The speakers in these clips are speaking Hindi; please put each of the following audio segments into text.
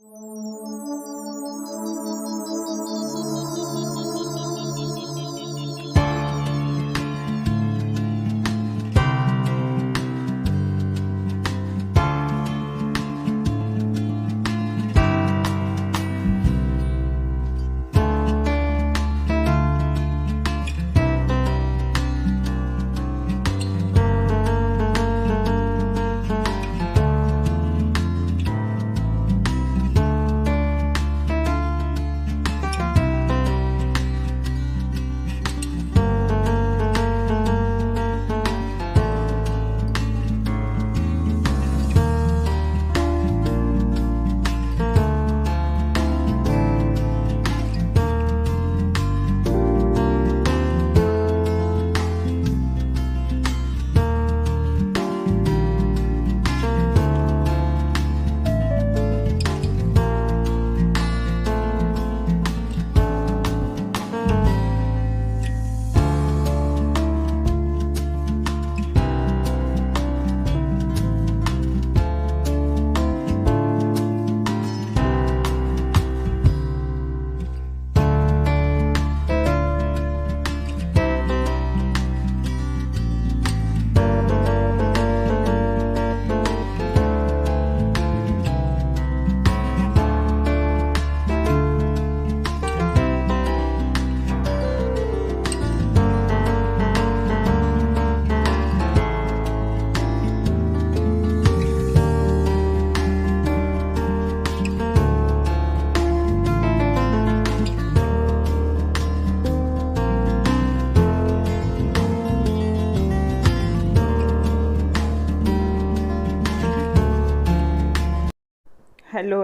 Hello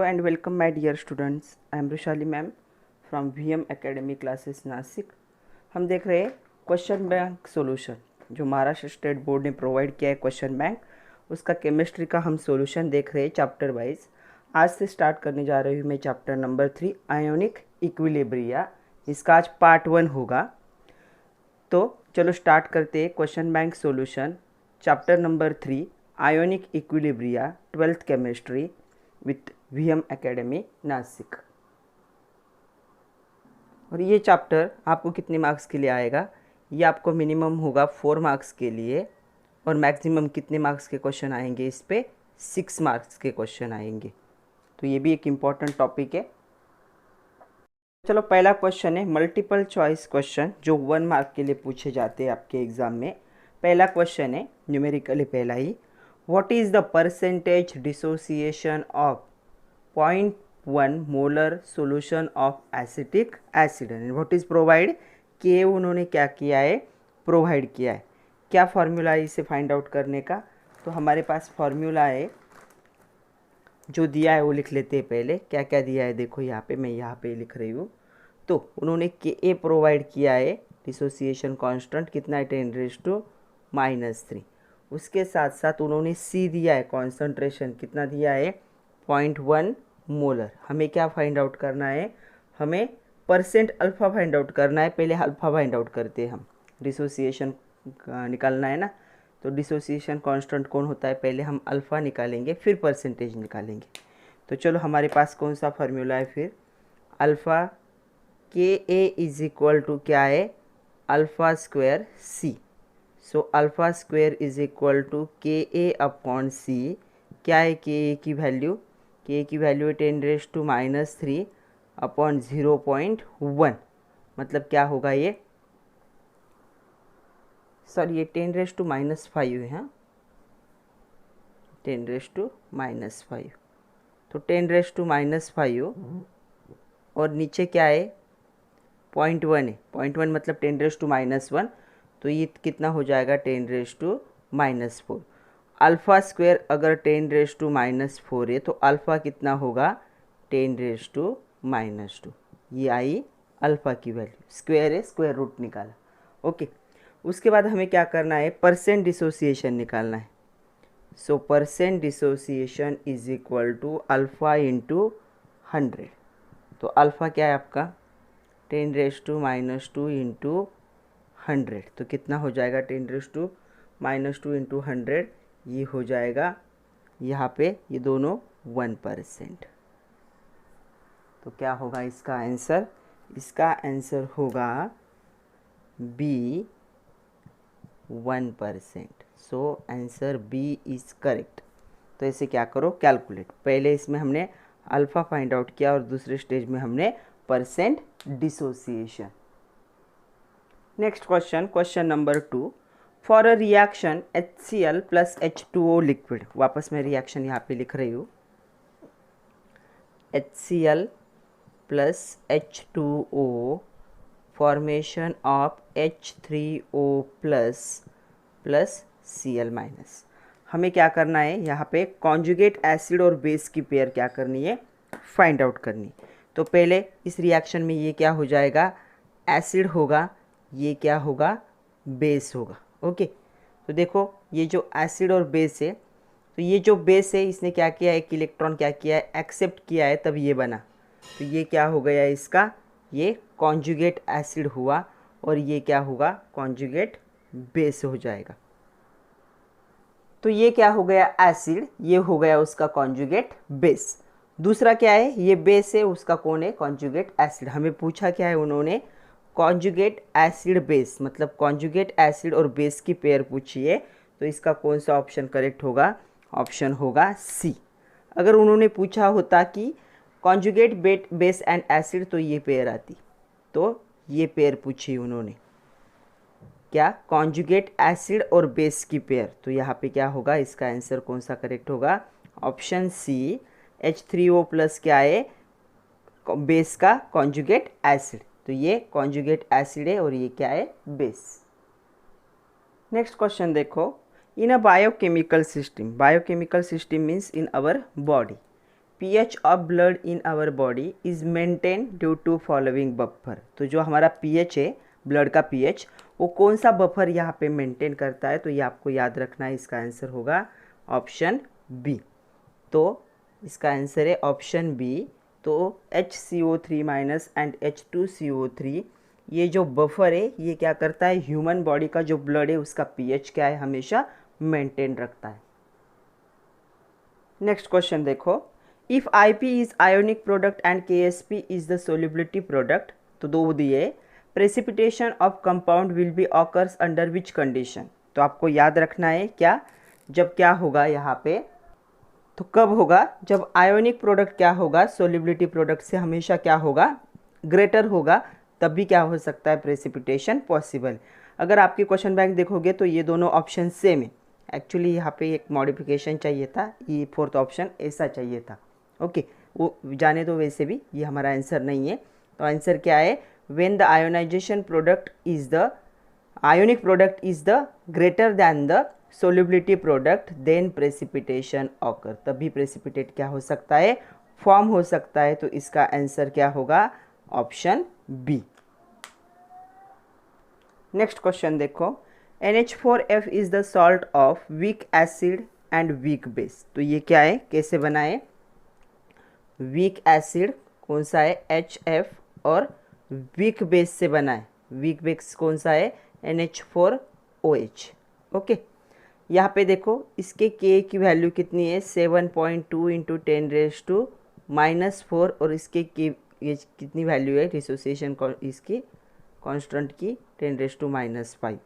and welcome my dear students. I am Rushali ma'am from VM Academy classes Nashik. हम देख रहे हैं क्वेश्चन बैंक सॉल्यूशन जो महाराष्ट्र स्टेट बोर्ड ने प्रोवाइड किया है क्वेश्चन बैंक, उसका केमिस्ट्री का हम सॉल्यूशन देख रहे हैं चैप्टर वाइज. आज से स्टार्ट करने जा रही हूँ मैं चैप्टर नंबर 3 आयोनिक इक्विलिब्रिया. इसका आज पार्ट 1 होगा. तो चलो स्टार्ट करते हैं question bank solution chapter number 3 ionic equilibria 12th chemistry with VM academy Nashik. और ये चैप्टर आपको कितने मार्क्स के लिए आएगा? ये आपको मिनिमम होगा 4 मार्क्स के लिए और मैक्सिमम कितने मार्क्स के क्वेश्चन आएंगे? इस पे 6 मार्क्स के क्वेश्चन आएंगे. तो ये भी एक इम्पॉर्टेंट टॉपिक है. चलो पहला क्वेश्चन है मल्टीपल चॉइस क्वेश्चन जो 1 मार्क के लिए पूछे जाते हैं आपके एग्जाम में. पहला क्वेश्चन है न्यूमेरिकली पहला ही, what is the percentage dissociation of 0.1 molar solution of acetic acid and what is provide? के उन्होंने क्या किया है? प्रोवाइड किया है. क्या फॉर्मूला है इसे फाइंड आउट करने का? तो हमारे पास फॉर्मूला है जो दिया है वो लिख लेते हैं पहले. क्या क्या दिया है देखो यहाँ पे, मैं यहाँ पे लिख रही हूँ. तो उन्होंने के ए प्रोवाइड किया है डिसोसिएशन कांस्टेंट कितना है? 10⁻⁻3. उसके साथ साथ उन्होंने सी दिया है कॉन्सेंट्रेशन कितना दिया है? 0.1 मोलर. हमें क्या फाइंड आउट करना है? हमें परसेंट अल्फ़ा फाइंड आउट करना है. पहले अल्फ़ा फाइंड आउट करते हैं हम. डिसोसिएशन निकालना है ना, तो डिसोसिएशन कांस्टेंट कौन होता है? पहले हम अल्फ़ा निकालेंगे फिर परसेंटेज निकालेंगे. तो चलो हमारे पास कौन सा फार्मूला है फिर? अल्फ़ा के ए इज इक्वल टू क्या है? Alpha square c. So alpha square is equal to K a upon सी. क्या है के ए की वैल्यू? के ए की वैल्यू है 10⁻³ अपॉन 0.1. मतलब क्या होगा ये? सॉरी ये 10⁻⁵ है. हाँ 10⁻⁵. तो 10⁻⁵ और नीचे क्या है? 0.1 है. 0.1 मतलब 10⁻⁻1. तो ये कितना हो जाएगा? 10⁻⁻4. अल्फ़ा स्क्वायर अगर 10⁻⁻4 है तो अल्फ़ा कितना होगा? 10⁻². ये आई अल्फ़ा की वैल्यू. स्क्वायर है, स्क्वायर रूट निकाला. ओके. उसके बाद हमें क्या करना है? परसेंट डिसोसिएशन निकालना है. So percent dissociation is equal to alpha into 100. तो अल्फ़ा क्या है आपका? 10⁻² इंटू 100. तो कितना हो जाएगा? 10⁻² इंटू 100. ये हो जाएगा यहाँ पे ये दोनों 1%. तो क्या होगा इसका आंसर? इसका आंसर होगा B 1%। So answer B is correct. तो इसे क्या करो, कैलकुलेट। पहले इसमें हमने अल्फ़ा फाइंड आउट किया और दूसरे स्टेज में हमने percent dissociation. Next question, question number 2। For a reaction HCl plus H2O liquid, वापस मैं रिएक्शन यहाँ पे लिख रही हूँ, HCl plus H2O formation of H3O plus plus Cl minus. हमें क्या करना है यहाँ पे, कॉन्जुगेट एसिड और बेस की पेयर क्या करनी है, फाइंड आउट करनी। तो पहले इस रिएक्शन में ये क्या हो जाएगा, एसिड होगा, ये क्या होगा, बेस होगा। ओके, तो देखो ये जो एसिड और बेस है, तो ये जो बेस है इसने क्या किया, एक इलेक्ट्रॉन क्या किया है, एक्सेप्ट किया है, तब ये बना। तो ये क्या हो गया इसका, ये कॉन्जुगेट एसिड हुआ और ये क्या होगा, कॉन्जुगेट बेस हो जाएगा। तो ये क्या हो गया एसिड, ये हो गया उसका कॉन्जुगेट बेस। दूसरा क्या है, ये बेस है, उसका कौन है, कॉन्जुगेट एसिड। हमें पूछा क्या है उन्होंने, कॉन्जुगेट एसिड बेस, मतलब कॉन्जुगेट एसिड और बेस की पेयर पूछी है। तो इसका कौन सा ऑप्शन करेक्ट होगा, ऑप्शन होगा सी। अगर उन्होंने पूछा होता कि कॉन्जुगेट बेस एंड एसिड, तो ये पेयर आती। तो ये पेयर पूछी उन्होंने, क्या, कॉन्जुगेट एसिड और बेस की पेयर। तो यहाँ पे क्या होगा, इसका आंसर कौन सा करेक्ट होगा, ऑप्शन सी, H3O प्लस क्या है, बेस का कॉन्जुगेट एसिड। तो ये कॉन्जुगेट एसिड है और ये क्या है, बेस। नेक्स्ट क्वेश्चन देखो, in a biochemical system means in our body, pH of blood in our body is maintain due to following buffer. तो जो हमारा pH है, ब्लड का pH, वो कौन सा बफर यहाँ पे मेंटेन करता है, तो ये आपको याद रखना है। इसका आंसर होगा ऑप्शन बी। तो इसका आंसर है ऑप्शन बी। तो HCO3 माइनस एंड H2CO3, ये जो बफर है ये क्या करता है, ह्यूमन बॉडी का जो ब्लड है उसका pH क्या है, हमेशा मेंटेन रखता है। नेक्स्ट क्वेश्चन देखो, if IP is ionic product and KSP is the solubility product. तो दो दिए, precipitation of compound will be occurs under which condition. तो आपको याद रखना है क्या, जब क्या होगा यहाँ पे, तो कब होगा, जब आयोनिक प्रोडक्ट क्या होगा, सोल्युबिलिटी प्रोडक्ट से हमेशा क्या होगा, ग्रेटर होगा, तब भी क्या हो सकता है, प्रेसिपिटेशन पॉसिबल। अगर आपके क्वेश्चन बैंक देखोगे तो ये दोनों ऑप्शन सेम है। एक्चुअली यहाँ पे एक मॉडिफिकेशन चाहिए था, ये फोर्थ ऑप्शन ऐसा चाहिए था। ओके, वो जाने दो, वैसे भी ये हमारा आंसर नहीं है। तो आंसर क्या है, when the ionization product is the ionic product is the greater than the solubility product, then precipitation occur. तभी प्रेसिपिटेट क्या हो सकता है, फॉर्म हो सकता है। तो इसका आंसर क्या होगा, ऑप्शन बी। नेक्स्ट क्वेश्चन देखो, NH4F is the salt of weak acid and weak base. तो ये क्या है, कैसे बना है, वीक एसिड कौन सा है, HF, और वीक बेस से बना है। वीक बेस कौन सा है, NH4OH। ओके, यहाँ पे देखो इसके K की वैल्यू कितनी है, 7.2 इंटू 10⁻⁻⁴, और इसके K ये कितनी वैल्यू है, डिसोसिएशन इसकी कांस्टेंट की 10⁻⁵।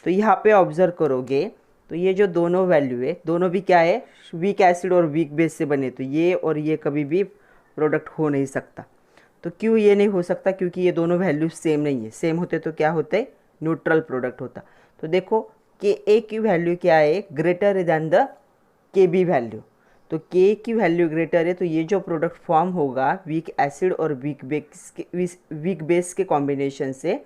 तो यहाँ पे ऑब्जर्व करोगे तो ये जो दोनों वैल्यू है, दोनों भी क्या है, वीक एसिड और वीक बेस से बने। तो ये और ये कभी भी प्रोडक्ट हो नहीं सकता। तो क्यों ये नहीं हो सकता, क्योंकि ये दोनों वैल्यू सेम नहीं है। सेम होते तो क्या होते, न्यूट्रल प्रोडक्ट होता। तो देखो कि ए की वैल्यू क्या है, ग्रेटर दैन द के बी वैल्यू। तो के की वैल्यू ग्रेटर है, तो ये जो प्रोडक्ट फॉर्म होगा वीक एसिड और वीक बेस के कॉम्बिनेशन से,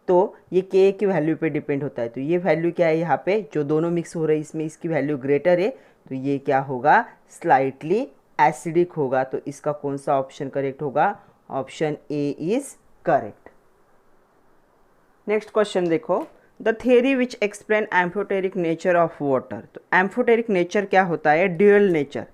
तो ये के की वैल्यू पे डिपेंड होता है। तो ये वैल्यू क्या है, यहाँ पे जो दोनों मिक्स हो रहे हैं इसमें इसकी वैल्यू ग्रेटर है, तो ये क्या होगा, स्लाइटली एसिडिक होगा। तो इसका कौन सा ऑप्शन करेक्ट होगा, option A is correct. Next question देखो, the theory which explain amphoteric nature of water. तो एम्फोटेरिक नेचर क्या होता है, ड्यूअल नेचर,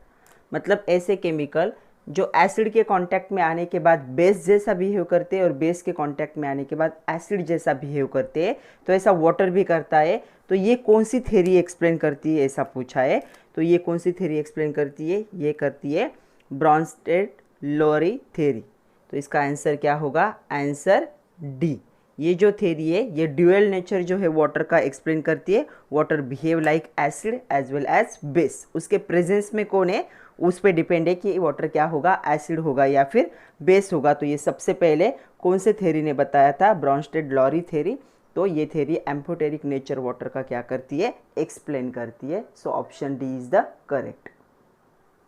मतलब ऐसे केमिकल जो एसिड के कांटेक्ट में आने के बाद बेस जैसा बिहेव करते हैं और बेस के कांटेक्ट में आने के बाद एसिड जैसा बिहेव करते हैं। तो ऐसा वाटर भी करता है। तो ये कौन सी थ्योरी एक्सप्लेन करती है, ऐसा पूछा है। तो ये कौन सी थ्योरी एक्सप्लेन करती है, ये करती है ब्रॉन्स्टेड-लोरी थ्योरी। तो इसका आंसर क्या होगा? Answer D. ये जो थ्योरी है ये ड्यूअल नेचर जो है वाटर का एक्सप्लेन करती है। Water behave like acid as well as base. उसके प्रेजेंस में कौन है उस पर डिपेंड है कि वाटर क्या होगा, एसिड होगा या फिर बेस होगा। तो ये सबसे पहले कौन से थ्योरी ने बताया था? Brønsted-lorry theory. तो ये थ्योरी एम्फोटेरिक नेचर वाटर का क्या करती है? एक्सप्लेन करती है। So option D is the correct.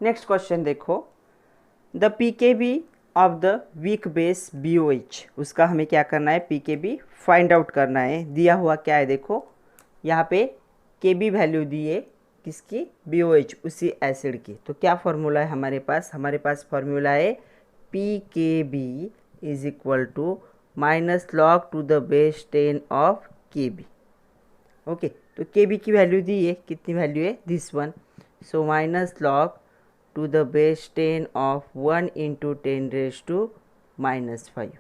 Next question देखो, the pKb of the weak base BOH, उसका हमें क्या करना है? पीकेबी फाइंड आउट करना है। दिया हुआ क्या है देखो, यहाँ पे केबी वैल्यू दी है किसकी? BOH, उसी एसिड की। तो क्या फॉर्मूला है हमारे पास? हमारे पास फॉर्मूला है pKb is equal to minus log to the base 10 of Kb. Okay, तो केबी की वैल्यू दी है, कितनी वैल्यू है? This one. So minus log to the base 10 of 1 into 10⁻⁻5।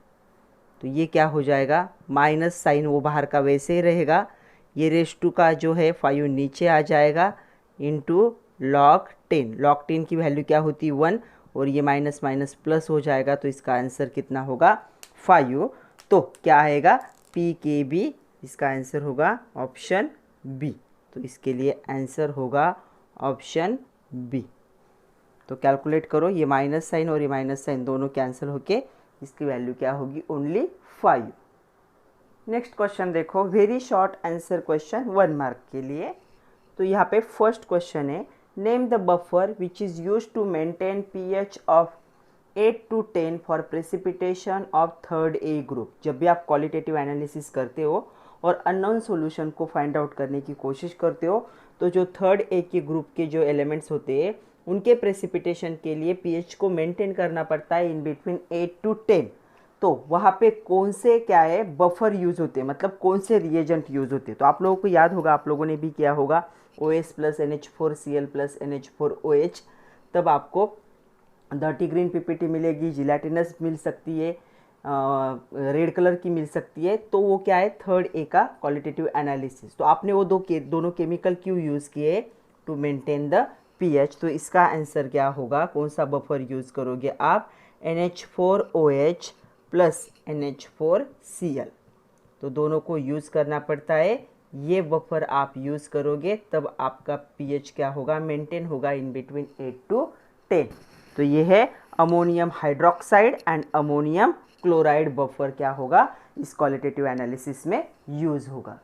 तो ये क्या हो जाएगा? माइनस साइन वो बाहर का वैसे ही रहेगा, ये रेस टू का जो है 5 नीचे आ जाएगा, इंटू लॉग 10। लॉग 10 की वैल्यू क्या होती है? 1, और ये माइनस माइनस प्लस हो जाएगा। तो इसका आंसर कितना होगा? 5। तो क्या आएगा? PKB, इसका आंसर होगा ऑप्शन बी। तो इसके लिए आंसर होगा ऑप्शन बी। तो कैलकुलेट करो, ये माइनस साइन और ये माइनस साइन दोनों कैंसिल होके इसकी वैल्यू क्या होगी? ओनली 5। नेक्स्ट क्वेश्चन देखो, very short answer question 1 mark के लिए। तो यहाँ पे फर्स्ट क्वेश्चन है, name the buffer which is use to maintain pH of 8 to 10 for precipitation of third A group. जब भी आप क्वालिटेटिव एनालिसिस करते हो और अननोन सॉल्यूशन को फाइंड आउट करने की कोशिश करते हो, तो जो थर्ड ए के ग्रुप के जो एलिमेंट्स होते हैं उनके प्रेसिपिटेशन के लिए pH को मेंटेन करना पड़ता है इन बिटवीन 8 to 10। तो वहाँ पे कौन से क्या है बफर यूज़ होते हैं, मतलब कौन से रिएजेंट यूज़ होते हैं? तो आप लोगों को याद होगा, आप लोगों ने भी किया होगा, OS + NH4Cl + NH4OH। तब आपको डर्टी ग्रीन PPT मिलेगी, जिलेटिनस मिल सकती है, रेड कलर की मिल सकती है। तो वो क्या है? थर्ड ए का क्वालिटेटिव एनालिसिस। तो आपने वो दोनों केमिकल क्यों यूज़ किए? To maintain the pH। तो इसका आंसर क्या होगा? कौन सा बफर यूज़ करोगे आप? NH4OH + NH4Cl। तो दोनों को यूज़ करना पड़ता है। ये बफर आप यूज़ करोगे तब आपका pH क्या होगा? मेंटेन होगा इन बिटवीन 8 to 10। तो ये है ammonium hydroxide and ammonium chloride buffer क्या होगा? इस क्वालिटेटिव एनालिसिस में यूज़ होगा।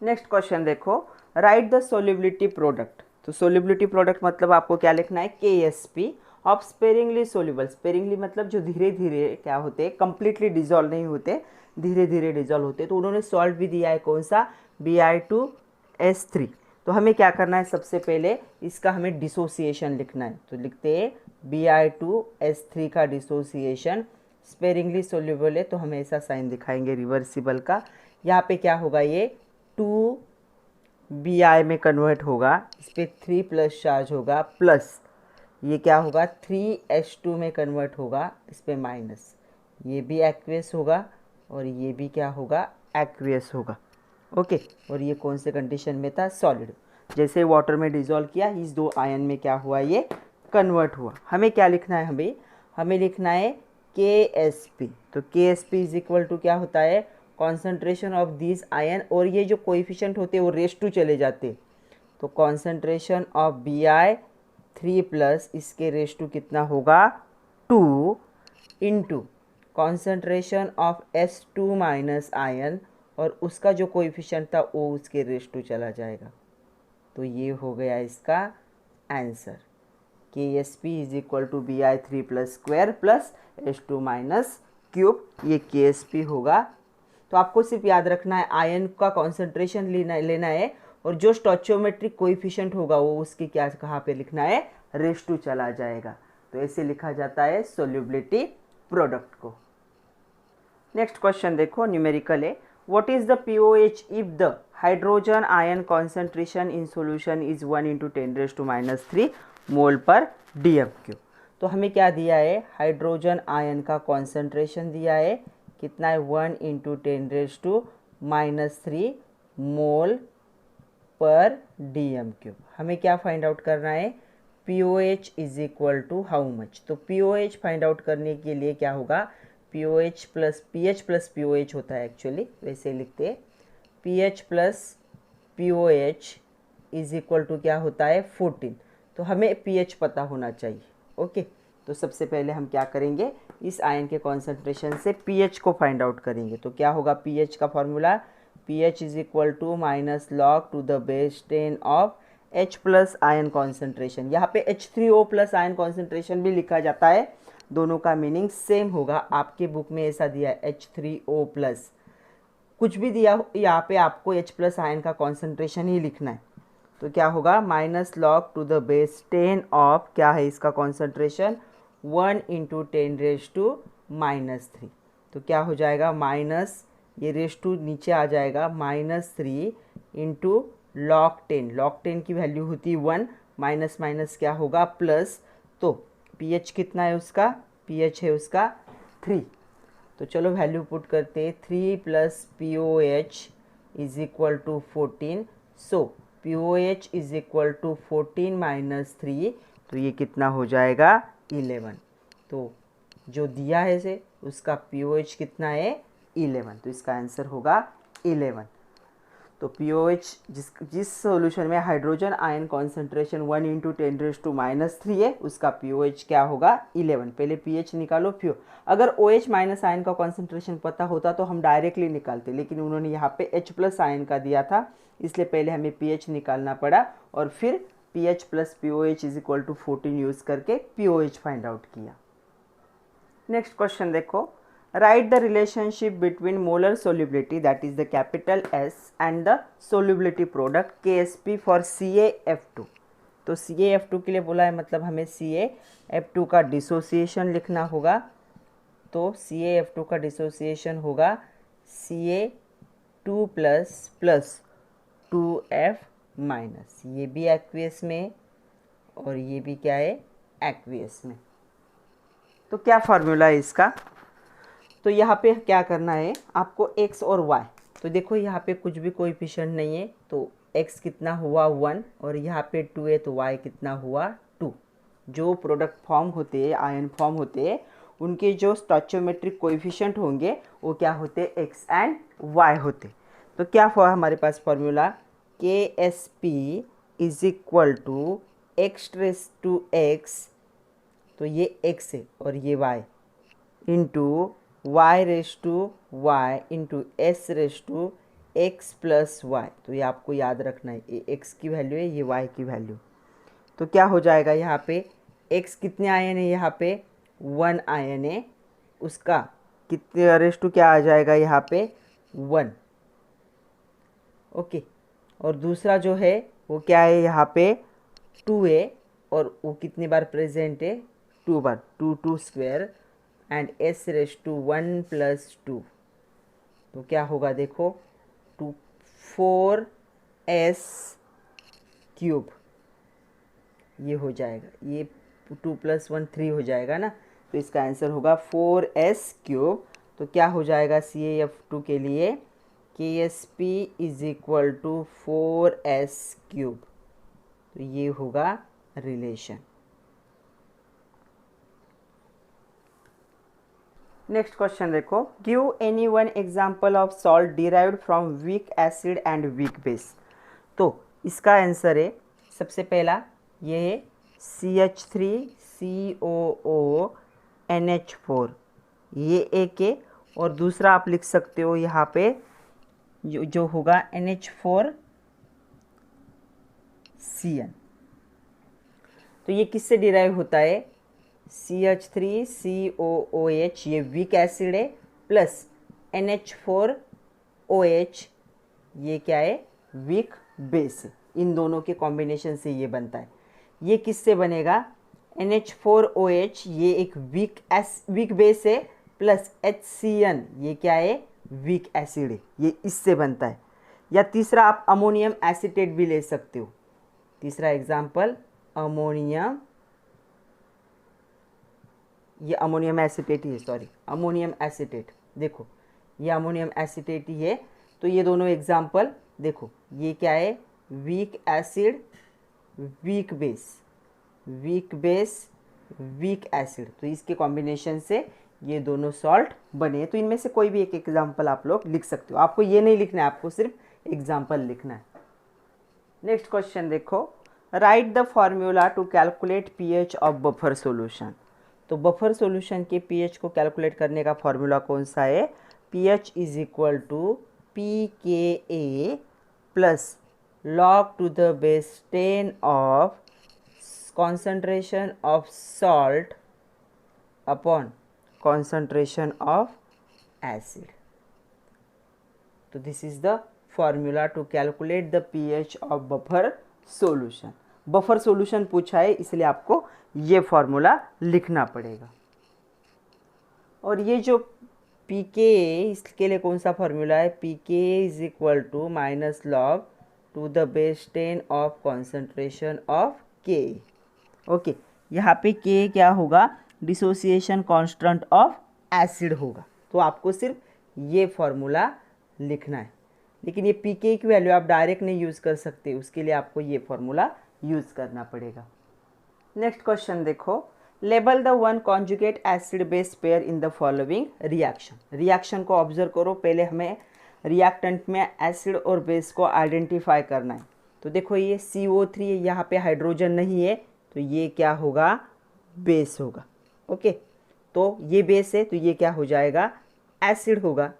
नेक्स्ट क्वेश्चन देखो, राइट द सोल्युबिलिटी प्रोडक्ट। तो सोल्युबिलिटी प्रोडक्ट मतलब आपको क्या लिखना है? KSP of sparingly soluble. Sparingly मतलब जो धीरे धीरे क्या होते हैं, कंप्लीटली डिजॉल्व नहीं होते, धीरे धीरे डिजॉल्व होते। तो उन्होंने सॉल्ट भी दिया है, कौन सा? Bi2S3। तो हमें क्या करना है? सबसे पहले इसका हमें डिसोसिएशन लिखना है। तो लिखते हैं Bi2S3 का डिसोसिएशन स्पेरिंगली सोल्यूबल है, तो हम ऐसा साइन दिखाएंगे रिवर्सिबल का। यहाँ पे क्या होगा? ये 2Bi में कन्वर्ट होगा, इस पर 3+ चार्ज होगा, प्लस ये क्या होगा? 3H2 में कन्वर्ट होगा, इस पर माइनस। ये भी एक्वियस होगा और ये भी क्या होगा? एक्वियस होगा। ओके, और ये कौन से कंडीशन में था? सॉलिड। जैसे वाटर में डिजॉल्व किया, इस 2 आयन में क्या हुआ? ये कन्वर्ट हुआ। हमें क्या लिखना है? हमें लिखना है KSP। तो KSP इज इक्वल टू क्या होता है? कॉन्सेंट्रेशन ऑफ दिस आयन, और ये जो कोएफिशिएंट होते हैं वो रेस टू चले जाते। तो कॉन्सेंट्रेशन ऑफ Bi3+ इसके रेस टू कितना होगा? 2 into concentration of S2- ion, और उसका जो कोएफिशिएंट था वो उसके रेस टू चला जाएगा। तो ये हो गया इसका answer. KSP is equal to Bi3+ plus H2- ये KSP होगा। तो आपको सिर्फ याद रखना है आयन का कॉन्सेंट्रेशन लेना है, और जो स्टोइचियोमेट्रिक कोएफिशिएंट होगा वो उसकी क्या कहाँ पे लिखना है? रेस टू चला जाएगा। तो ऐसे लिखा जाता है सोल्युबिलिटी प्रोडक्ट को। नेक्स्ट क्वेश्चन देखो, न्यूमेरिकल है, what is the pOH if the hydrogen ion concentration in solution is 1 × 10⁻³ मोल पर dm³। तो हमें क्या दिया है? हाइड्रोजन आयन का कॉन्सेंट्रेशन दिया है, कितना है? 1 × 10⁻³ मोल पर dm³। हमें क्या फाइंड आउट करना है? POH is equal to how much. तो POH फाइंड आउट करने के लिए क्या होगा, POH plus PH plus POH होता है एक्चुअली, वैसे लिखते हैं PH plus POH is equal to क्या होता है 14। तो हमें PH पता होना चाहिए। ओके, तो सबसे पहले हम क्या करेंगे, इस आयन के कॉन्सेंट्रेशन से PH को फाइंड आउट करेंगे। तो क्या होगा PH का formula, PH is equal to minus log to the base 10 of H plus ion concentration. यहाँ पे H3O प्लस आयन कॉन्सेंट्रेशन भी लिखा जाता है, दोनों का मीनिंग सेम होगा। आपके बुक में ऐसा दिया है H3O प्लस, कुछ भी दिया हो यहाँ पे आपको H प्लस आयन का कॉन्सेंट्रेशन ही लिखना है। तो क्या होगा minus log to the base 10 of, क्या है इसका कॉन्सेंट्रेशन 1 इंटू 10⁻³ तो क्या हो जाएगा माइनस, ये रेस टू नीचे आ जाएगा -3 इंटू लॉग 10। लॉग 10 की वैल्यू होती 1, माइनस माइनस क्या होगा प्लस। तो PH कितना है उसका, PH है उसका 3। तो चलो वैल्यू पुट करते, 3 plus POH is equal to 14। So POH is equal to 14 minus 3, तो ये कितना हो जाएगा 11। तो जो दिया है से उसका POH कितना है 11, तो इसका आंसर होगा 11। तो POH जिस सॉल्यूशन में हाइड्रोजन आयन कॉन्सेंट्रेशन 1 इंटू 10⁻³ है उसका POH क्या होगा 11। पहले PH निकालो, फिर अगर OH माइनस आयन का कॉन्सेंट्रेशन पता होता तो हम डायरेक्टली निकालते, लेकिन उन्होंने यहाँ पे H प्लस आयन का दिया था, इसलिए पहले हमें PH निकालना पड़ा और फिर PH plus POH is equal to 14 use करके POH फाइंड आउट किया। नेक्स्ट क्वेश्चन देखो, write the relationship between molar solubility that is the capital S and the solubility product KSP for CaF2। तो CaF2 के लिए बोला है, मतलब हमें CaF2 का डिसोसिएशन लिखना होगा। तो CaF2 का डिसोसिएशन होगा Ca2 प्लस 2F माइनस, ये भी एक्वियस में और ये भी क्या है एक्वियस में। तो क्या फार्मूला है इसका, तो यहाँ पे क्या करना है आपको x और y। तो देखो यहाँ पे कुछ भी कोएफिशिएंट नहीं है, तो x कितना हुआ 1 और यहाँ पे 2 है, तो y कितना हुआ 2। जो प्रोडक्ट फॉर्म होते हैं, आयन फॉर्म होते हैं, उनके जो स्टोइचियोमेट्रिक कोएफिशिएंट होंगे वो क्या होते x एंड y होते। तो क्या हुआ हमारे पास formula, KSP is equal to x⁻⁴, तो ये x है और ये y, into y⁻y into s⁻x plus y। तो ये आपको याद रखना है, ये x की वैल्यू है, ये y की वैल्यू। तो क्या हो जाएगा यहाँ पे x कितने आयन है, यहाँ पे 1 आयन है, उसका कितने रेस्टू क्या आ जाएगा यहाँ पे 1। ओके, और दूसरा जो है वो क्या है यहाँ पे 2 है और वो कितनी बार प्रेजेंट है 2 बार, 2 स्क्वायर एंड s⁻1 प्लस 2। तो क्या होगा देखो 4s³ ये हो जाएगा, ये 2 + 1 3 हो जाएगा ना, तो इसका आंसर होगा 4s³। तो क्या हो जाएगा CaF2 के लिए KSP is equal to 4s³। तो ये होगा रिलेशन। नेक्स्ट क्वेश्चन देखो, give any one example of salt derived from weak acid and weak base. तो इसका आंसर है सबसे पहला ये है CH3COO ये एक है, और दूसरा आप लिख सकते हो यहाँ पे जो होगा NH4CN। तो ये किससे डिराइव होता है, CH3COOH ये वीक एसिड है, प्लस NH4OH ये क्या है वीक बेस है। इन दोनों के कॉम्बिनेशन से ये बनता है। ये किससे बनेगा, NH4OH ये एक वीक बेस है, प्लस HCN ये क्या है वीक एसिड है, ये इससे बनता है। या तीसरा आप अमोनियम एसीटेट भी ले सकते हो। तीसरा एग्जाम्पल अमोनियम, ये अमोनियम एसीटेट ही है, सॉरी अमोनियम एसीटेट, देखो ये अमोनियम एसीटेट ही है। तो ये दोनों एग्जाम्पल देखो, ये क्या है weak acid weak base, weak base, weak acid, तो इसके कॉम्बिनेशन से ये दोनों सॉल्ट बने। तो इनमें से कोई भी एक एग्जाम्पल आप लोग लिख सकते हो, आपको ये नहीं लिखना है, आपको सिर्फ एग्जाम्पल लिखना है। नेक्स्ट क्वेश्चन देखो, write the formula to calculate pH of buffer solution. तो बफर सॉल्यूशन के पीएच को कैलकुलेट करने का फॉर्मूला कौन सा है? PH is equal to pKa plus log to the base 10 of concentration of salt upon concentration of acid. So this is the formula to calculate the pH of buffer solution. Buffer solution पूछा है इसलिए आपको ये फॉर्मूला लिखना पड़ेगा। और ये जो pK इसके लिए कौन सा फॉर्मूला है? pK is equal to minus log to the base 10 of concentration of Ka। Okay, यहाँ पे K क्या होगा? डिसोसिएशन कांस्टेंट ऑफ एसिड होगा। तो आपको सिर्फ ये फॉर्मूला लिखना है, लेकिन ये pK की वैल्यू आप डायरेक्ट नहीं यूज़ कर सकते, उसके लिए आपको ये फॉर्मूला यूज़ करना पड़ेगा। नेक्स्ट क्वेश्चन देखो, label the one conjugate acid base pair in the following reaction. Reaction को ऑब्जर्व करो, पहले हमें रिएक्टेंट में एसिड और बेस को आइडेंटिफाई करना है। तो देखो ये CO3 है, यहाँ पे हाइड्रोजन नहीं है, तो ये क्या होगा? बेस होगा। ओके, तो ये बेस है तो ये क्या हो जाएगा? एसिड होगा।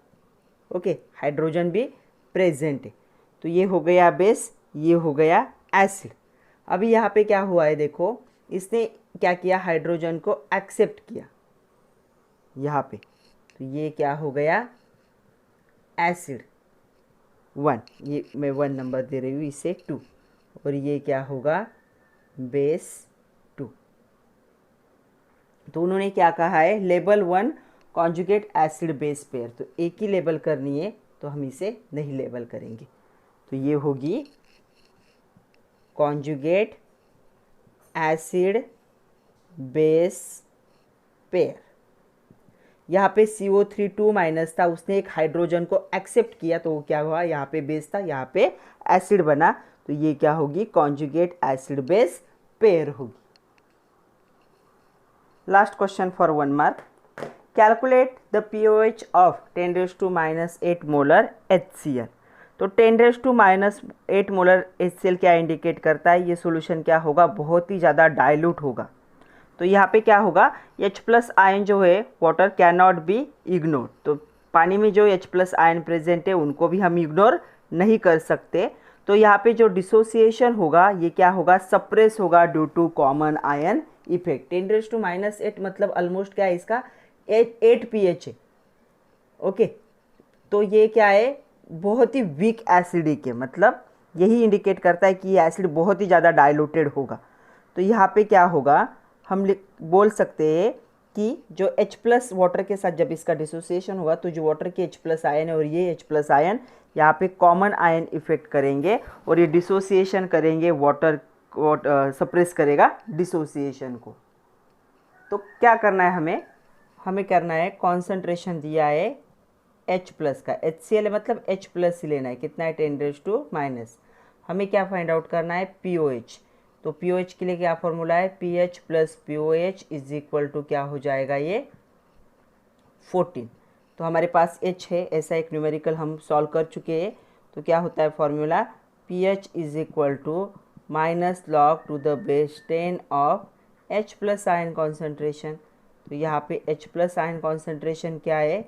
ओके, हाइड्रोजन भी प्रेजेंट है, तो ये हो गया बेस, ये हो गया एसिड। अभी यहाँ पे क्या हुआ है? देखो इसने क्या किया? हाइड्रोजन को एक्सेप्ट किया यहाँ पे, तो ये क्या हो गया? एसिड 1, ये मैं 1 नंबर दे रही हूँ, इसे 2, और ये क्या होगा? बेस 2। तो उन्होंने क्या कहा है? Label 1 conjugate acid base pair. तो एक ही लेबल करनी है, तो हम इसे नहीं लेबल करेंगे, तो ये होगी कॉन्जुगेट एसिड बेस पेयर। यहाँ पे CO3 2 माइनस था, उसने एक हाइड्रोजन को एक्सेप्ट किया, तो वो क्या हुआ? यहाँ पे बेस था, यहाँ पे एसिड बना, तो ये क्या होगी? कॉन्जुगेट एसिड बेस पेयर होगी। Last question for 1 mark, calculate the pOH of 10⁻⁻8 molar HCl। तो 10⁻⁻8 मोलर HCl क्या इंडिकेट करता है? ये सॉल्यूशन क्या होगा? बहुत ही ज़्यादा डाइल्यूट होगा। तो यहाँ पे क्या होगा? H+ आयन जो है water can not be ignore. तो पानी में जो H+ आयन प्रेजेंट है उनको भी हम इग्नोर नहीं कर सकते। तो यहाँ पे जो डिसोसिएशन होगा ये क्या होगा? सप्रेस होगा due to common ion effect. 10⁻⁸ मतलब ऑलमोस्ट क्या है इसका? 8 pH है। ओके, तो ये क्या है? बहुत ही वीक एसिडिक है, मतलब यही इंडिकेट करता है कि ये एसिड बहुत ही ज़्यादा डाइल्यूटेड होगा। तो यहाँ पे क्या होगा? हम बोल सकते हैं कि जो H+ वाटर के साथ जब इसका डिसोसिएशन होगा तो जो वाटर के H+ आयन है और ये H+ आयन यहाँ पे कॉमन आयन इफेक्ट करेंगे और ये डिसोसिएशन करेंगे, वाटर सप्रेस करेगा डिसोसिएशन को। तो क्या करना है हमें? हमें करना है, कॉन्सेंट्रेशन दिया है H+ का, HCl है मतलब H+ ही लेना है। कितना है? 10⁻⁻। हमें क्या फाइंड आउट करना है? pOH। तो pOH के लिए क्या फॉर्मूला है? pH + pOH is equal to क्या हो जाएगा? ये 14। तो हमारे पास H है, ऐसा एक न्यूमेरिकल हम सॉल्व कर चुके हैं। तो क्या होता है formula? pH is equal to minus log to the base 10 of H+ ion concentration. तो यहाँ पे H+ आयन कॉन्सेंट्रेशन क्या है?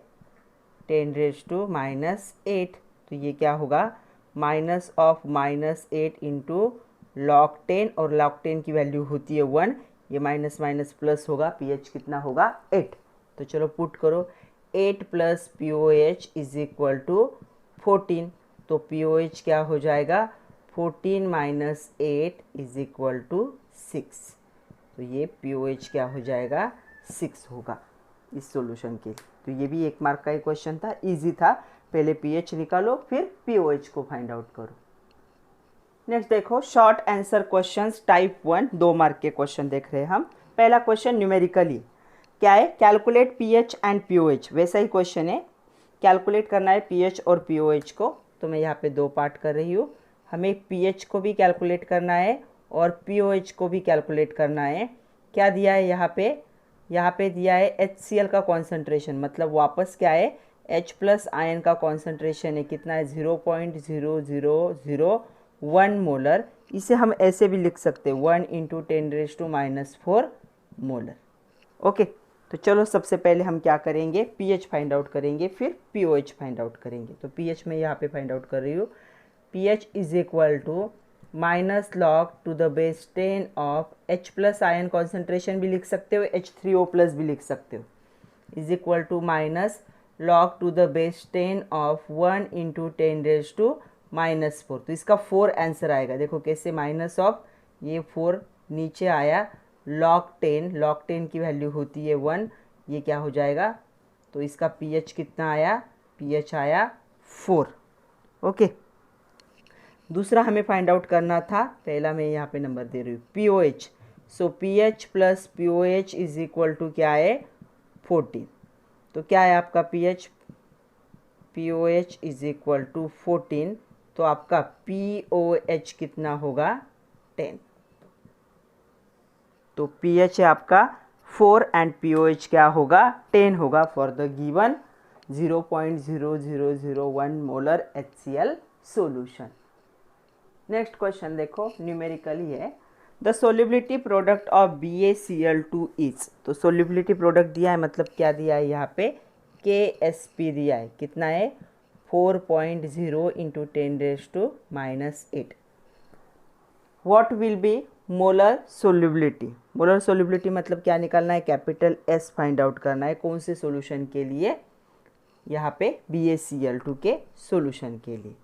10⁻⁻8। तो ये क्या होगा? माइनस ऑफ -8 इंटू log 10, और log 10 की वैल्यू होती है 1, ये माइनस माइनस प्लस होगा, pH कितना होगा? 8। तो चलो पुट करो, 8 + pOH इज इक्वल टू 14। तो pOH क्या हो जाएगा? 14 - 8 इज इक्वल टू 6। तो ये pOH क्या हो जाएगा? 6 होगा इस सॉल्यूशन के। तो ये भी 1 मार्क का एक क्वेश्चन था, इजी था। पहले pH निकालो फिर pOH को फाइंड आउट करो। नेक्स्ट देखो, short answer questions type 1, 2 mark के क्वेश्चन देख रहे हैं हम। पहला क्वेश्चन न्यूमेरिकली क्या है? Calculate pH and pOH। वैसा ही क्वेश्चन है, कैलकुलेट करना है pH और pOH को। तो मैं यहाँ पे 2 पार्ट कर रही हूँ। हमें pH को भी कैलकुलेट करना है और पीओएच को भी कैलकुलेट करना है। क्या दिया है यहाँ पे? यहाँ पे दिया है HCl का कॉन्सेंट्रेशन, मतलब वापस क्या है, H प्लस आयन का कॉन्सेंट्रेशन है, कितना है 0.0001 मोलर। इसे हम ऐसे भी लिख सकते हैं 1 इंटू 10⁻⁻⁴ मोलर। ओके, तो चलो सबसे पहले हम क्या करेंगे, पीएच फाइंड आउट करेंगे, फिर पीओएच फाइंड आउट करेंगे। तो पीएच मैं यहाँ पे फाइंड आउट कर रही हूँ। PH is equal to -log⁻10 of H plus ion concentration भी लिख सकते हो, H3O प्लस भी लिख सकते हो, is equal to -log⁻10 of 1 into 10⁻⁻⁴। तो इसका 4 आंसर आएगा। देखो कैसे, माइनस ऑफ ये 4 नीचे आया, log 10 की वैल्यू होती है 1, ये क्या हो जाएगा, तो इसका पीएच कितना आया, पीएच आया 4। ओके, दूसरा हमें फाइंड आउट करना था, पहला मैं यहाँ पे नंबर दे रही हूँ, pOH. So pH plus pOH is equal to क्या है, 14। तो क्या है आपका pH, pOH is equal to 14, तो आपका पीओएच कितना होगा, 10। तो पीएच है आपका 4 एंड पीओएच क्या होगा, 10 होगा for the given 0.0001 molar HCl solution. Next question देखो, न्यूमेरिकली है, the solubility product of BaCl2 is. तो सोल्युबिलिटी प्रोडक्ट दिया है, मतलब क्या दिया है यहाँ पे, KSP दिया है, कितना है 4.0 into 10⁻⁻8। What will be molar solubility? Molar solubility मतलब क्या निकालना है, कैपिटल S फाइंड आउट करना है, कौन से सॉल्यूशन के लिए, यहाँ पे BaCl2 के सॉल्यूशन के लिए।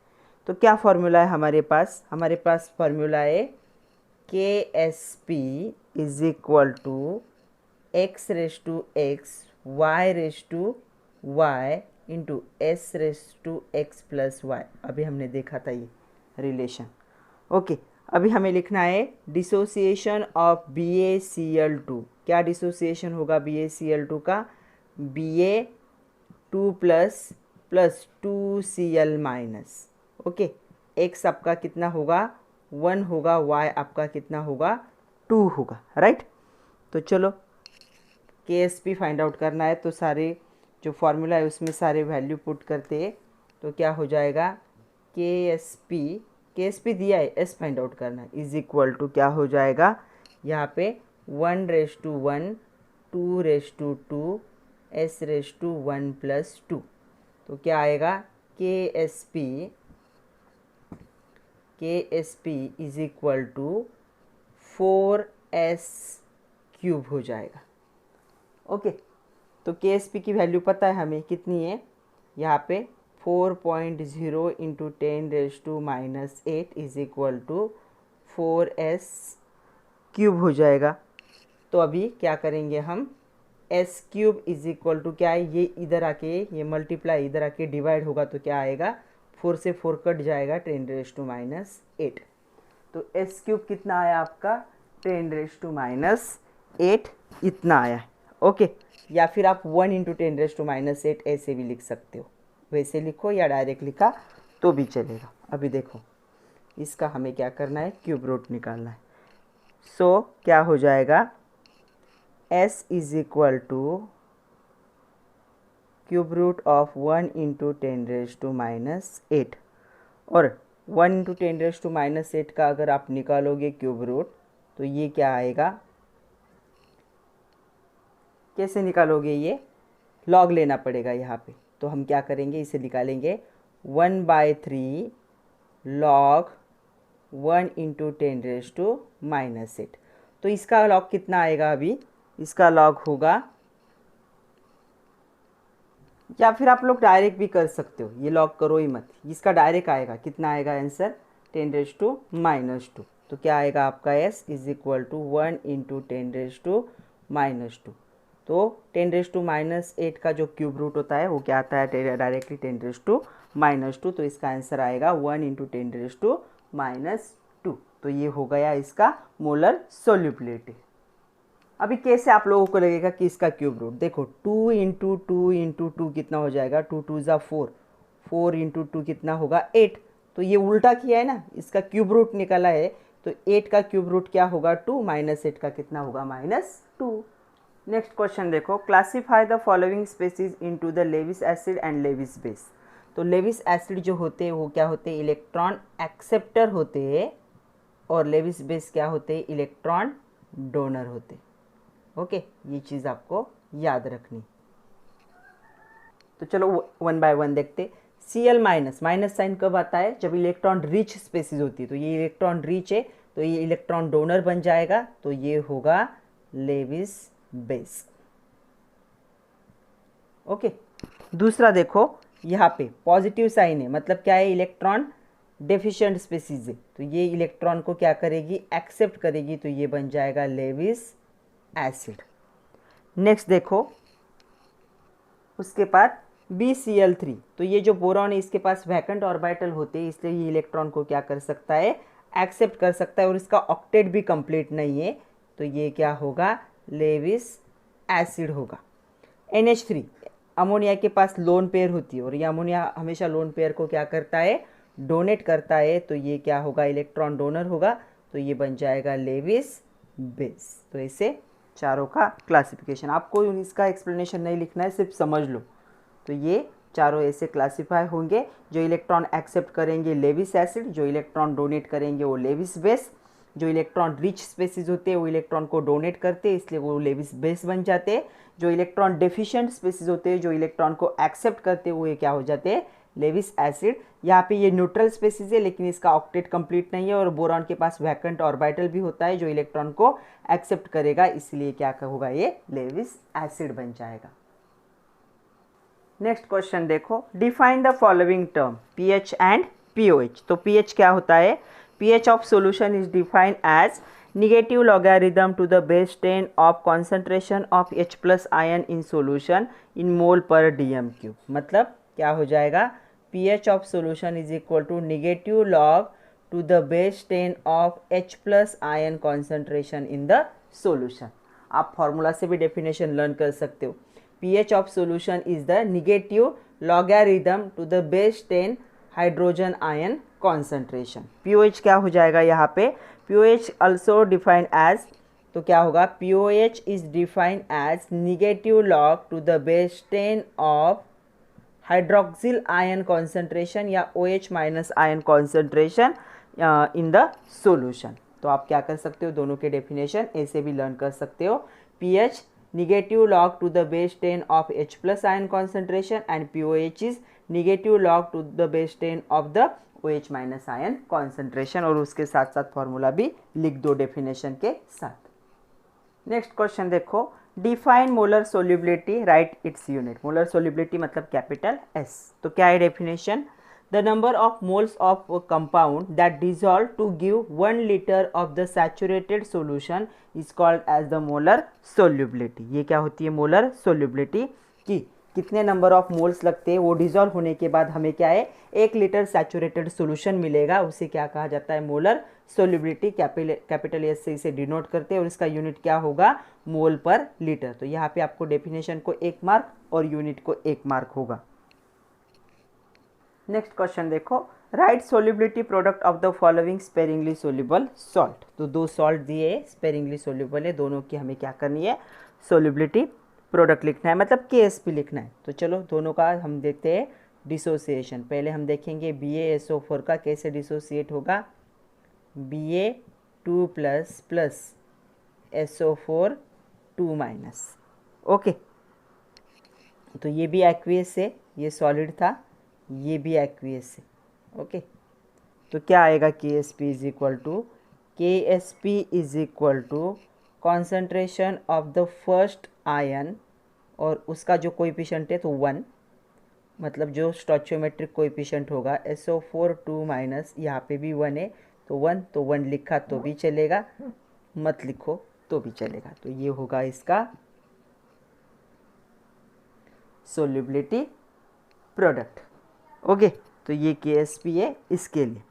तो क्या फॉर्मूला है हमारे पास, हमारे पास फॉर्मूला है KSP is equal to x⁻x y⁻y into s⁻x plus y। अभी हमने देखा था ये रिलेशन। ओके, अभी हमें लिखना है डिसोसिएशन ऑफ BaCl2। क्या डिसोसिएशन होगा BaCl2 का, Ba2 plus 2Cl minus. Okay, x आपका कितना होगा, 1 होगा, y आपका कितना होगा, 2 होगा, राइट। तो चलो KSP फाइंड आउट करना है, तो सारे जो फॉर्मूला है उसमें सारे वैल्यू पुट करते हैं, तो क्या हो जाएगा, KSP दिया है, S फाइंड आउट करना है, इज इक्वल टू क्या हो जाएगा, यहाँ पे 1:1 2:2 s⁻1 प्लस 2। तो क्या आएगा, KSP is equal to 4s³ हो जाएगा। ओके, तो KSP की वैल्यू पता है हमें कितनी है, यहाँ पे 4.0 into 10⁻⁻8 is equal to 4s³ हो जाएगा। तो अभी क्या करेंगे हम, s³ इज इक्वल टू क्या है, ये इधर आके ये मल्टीप्लाई इधर आके डिवाइड होगा, तो क्या आएगा, 4 से 4 कट जाएगा, 10⁻⁸। तो s³ कितना आया आपका, 10⁻⁸ इतना आया है। ओके, या फिर आप 1 इंटू 10⁻⁸ ऐसे भी लिख सकते हो, वैसे लिखो या डायरेक्ट लिखा तो भी चलेगा। अभी देखो इसका हमें क्या करना है, क्यूब रूट निकालना है। सो क्या हो जाएगा, s is equal to cube root of 1 into 10⁻⁸ और 1 इंटू 10⁻⁸ का अगर आप निकालोगे क्यूब रूट, तो ये क्या आएगा, कैसे निकालोगे, ये लॉग लेना पड़ेगा यहाँ पे। तो हम क्या करेंगे, इसे निकालेंगे 1/3 log 1 इंटू 10⁻⁸। तो इसका लॉग कितना आएगा, अभी इसका लॉग होगा, या फिर आप लोग डायरेक्ट भी कर सकते हो, ये लॉग करो ही मत, इसका डायरेक्ट आएगा, कितना आएगा आंसर, 10⁻²। तो क्या आएगा आपका s is equal to 1 into 10⁻²। तो 10⁻⁸ का जो क्यूब रूट होता है वो क्या आता है, डायरेक्टली 10⁻²। तो इसका आंसर आएगा 1 इंटू 10⁻²। तो ये हो गया इसका मोलर सोल्युबिलिटी। अभी कैसे आप लोगों को लगेगा कि इसका क्यूब रूट, देखो 2 इंटू 2 इंटू 2 कितना हो जाएगा, 2 2 ज़ा 4, 4 इंटू 2 कितना होगा 8। तो ये उल्टा किया है ना, इसका क्यूब रूट निकाला है, तो 8 का क्यूब रूट क्या होगा 2, -8 का कितना होगा -2। नेक्स्ट क्वेश्चन देखो, classify the following species into the Lewis acid and Lewis base. तो लेविस एसिड जो होते हैं वो क्या होते हैं, इलेक्ट्रॉन एक्सेप्टर होते हैं, और लेविस बेस क्या होते हैं, इलेक्ट्रॉन डोनर होते हैं। ओके, ये चीज़ आपको याद रखनी। तो चलो वन बाय वन देखते। Cl माइनस, माइनस साइन कब आता है, जब इलेक्ट्रॉन रिच स्पेसीज होती है। तो ये इलेक्ट्रॉन रिच है, तो ये इलेक्ट्रॉन डोनर बन जाएगा, तो ये होगा लेविस बेस। ओके, दूसरा देखो, यहाँ पे पॉजिटिव साइन है, मतलब क्या है, इलेक्ट्रॉन डेफिशिएंट स्पेसीज है, तो ये इलेक्ट्रॉन को क्या करेगी, एक्सेप्ट करेगी, तो ये बन जाएगा लेविस एसिड। नेक्स्ट देखो, उसके बाद BCl3, तो ये जो बोरॉन है इसके पास वैकेंट ऑर्बिटल होते हैं, इसलिए ये इलेक्ट्रॉन को क्या कर सकता है, एक्सेप्ट कर सकता है, और इसका ऑक्टेट भी कंप्लीट नहीं है, तो ये क्या होगा, लेविस एसिड होगा। NH3, अमोनिया के पास लोन पेयर होती है, और ये अमोनिया हमेशा लोन पेयर को क्या करता है, डोनेट करता है, तो ये क्या होगा, इलेक्ट्रॉन डोनर होगा, तो ये बन जाएगा लेविस बेस। तो इसे चारों का क्लासिफिकेशन, आपको इसका एक्सप्लेनेशन नहीं लिखना है, सिर्फ समझ लो। तो ये चारों ऐसे क्लासिफाई होंगे, जो इलेक्ट्रॉन एक्सेप्ट करेंगे लेविस एसिड, जो इलेक्ट्रॉन डोनेट करेंगे वो लेविस बेस, जो इलेक्ट्रॉन रिच स्पेसीज होते हैं वो इलेक्ट्रॉन को डोनेट करते हैं, इसलिए वो लेविस बेस बन जाते हैं, जो इलेक्ट्रॉन डेफिशिएंट स्पेसीज होते हैं, जो इलेक्ट्रॉन को एक्सेप्ट करते हैं, वो ये क्या हो जाते हैं, लेविस एसिड। यहाँ पे ये न्यूट्रल स्पेसीज है, लेकिन इसका ऑक्टेट कंप्लीट नहीं है, और बोरॉन के पास वैकेंट ऑर्बिटल भी होता है जो इलेक्ट्रॉन को एक्सेप्ट करेगा, इसलिए क्या होगा, ये लेविस एसिड बन जाएगा। नेक्स्ट क्वेश्चन देखो, define the following term pH and pOH। तो pH क्या होता है, pH of solution is defined as negative logarithm to the base 10 of concentration of H plus ion in solution in mole per dm cube। मतलब क्या हो जाएगा, pH of solution is equal to negative log to the base 10 of H plus ion concentration in the solution। आप फॉर्मूला से भी डेफिनेशन लर्न कर सकते हो। pH of solution is the negative logarithm to the base 10 hydrogen ion concentration. pOH क्या हो जाएगा यहाँ पे, pOH also defined as, तो क्या होगा, pOH is defined as negative log to the base 10 of hydroxyl ion concentration या OH minus ion concentration in the solution. तो आप क्या कर सकते हो, दोनों के डेफिनेशन ऐसे भी लर्न कर सकते हो। pH negative log to the base 10 of H plus ion concentration and pOH is negative log to the base 10 of the OH minus ion concentration, और उसके साथ साथ फॉर्मूला भी लिख दो डेफिनेशन के साथ। नेक्स्ट क्वेश्चन देखो, define molar solubility, right its unit. Molar solubility मतलब कैपिटल S। तो क्या है definition, the number of moles of a compound that dissolve to give 1 liter of the saturated solution is called as the molar solubility। ये क्या होती है, मोलर सोल्यूबिलिटी, कि कितने नंबर ऑफ मोल्स लगते हैं, वो डिजॉल्व होने के बाद हमें क्या है, 1 लीटर सैचुरेटेड सोल्यूशन मिलेगा, उसे क्या कहा जाता है, मोलर सोल्यूबिलिटी। कैपिटल एस से इसे डिनोट करते हैं, और इसका यूनिट क्या होगा, मोल पर लीटर। तो यहाँ पे आपको डेफिनेशन को 1 मार्क और यूनिट को 1 मार्क होगा। नेक्स्ट क्वेश्चन देखो, right solubility product of the following sparingly soluble salt. तो दो सॉल्ट दिए स्पेरिंगली सोल्यूबल है, दोनों की हमें क्या करनी है, सोल्यूबिलिटी प्रोडक्ट लिखना है, मतलब KSP लिखना है। तो चलो दोनों का हम देखते हैं डिसोसिएशन। पहले हम देखेंगे BaSO4 का कैसे डिसोसिएट होगा, Ba2 plus plus SO4 2 minus. Okay, तो ये भी एक्वियस है, ये सॉलिड था, ये भी एक्वियस है। ओके, तो क्या आएगा, KSP is equal to concentration of the first ion, और उसका जो कोएफिशिएंट है तो 1, मतलब जो स्टोइचियोमेट्रिक कोएफिशिएंट होगा SO4 2 माइनस, यहाँ पे भी 1 है, तो 1 लिखा तो भी चलेगा, मत लिखो तो भी चलेगा। तो ये होगा इसका सोल्यूबिलिटी प्रोडक्ट। ओके, तो ये KSP है इसके लिए।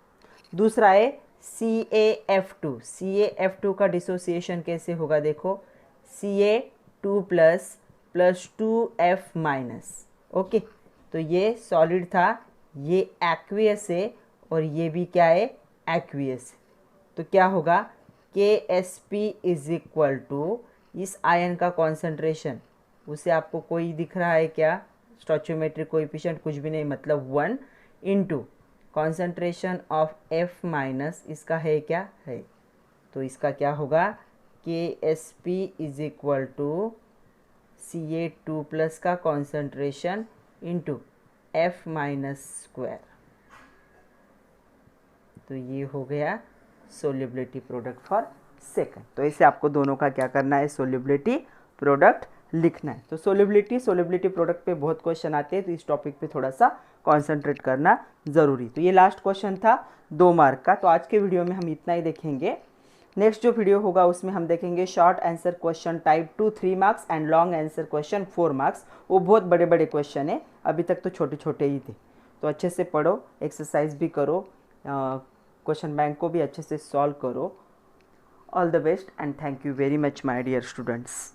दूसरा है CaF2 का डिसोसिएशन कैसे होगा, देखो Ca2 plus plus 2F minus. Okay, तो ये सॉलिड था, ये एक्वियस है, और ये भी क्या है, एक्वियस। तो क्या होगा, KSP इज इक्वल टू इस आयन का कॉन्सेंट्रेशन, उसे आपको कोई दिख रहा है क्या, स्टोइचियोमेट्रिक कोएफिशिएंट कुछ भी नहीं, मतलब 1 into concentration of F minus इसका है क्या है, तो इसका क्या होगा, KSP is equal to Ca2 plus का concentration into F minus square. तो ये हो गया सोल्युबिलिटी प्रोडक्ट फॉर सेकंड। तो इसे आपको दोनों का क्या करना है, सोल्युबिलिटी प्रोडक्ट लिखना है। तो सोल्युबिलिटी प्रोडक्ट पे बहुत क्वेश्चन आते हैं, तो इस टॉपिक पे थोड़ा सा कॉन्सेंट्रेट करना ज़रूरी। तो ये लास्ट क्वेश्चन था 2 मार्क का। तो आज के वीडियो में हम इतना ही देखेंगे। नेक्स्ट जो वीडियो होगा उसमें हम देखेंगे short answer question type 2 3 marks and long answer question 4 marks. वो बहुत बड़े बड़े क्वेश्चन है, अभी तक तो छोटे छोटे ही थे। तो अच्छे से पढ़ो, एक्सरसाइज भी करो, क्वेश्चन बैंक को भी अच्छे से सॉल्व करो। All the best and thank you very much my dear students.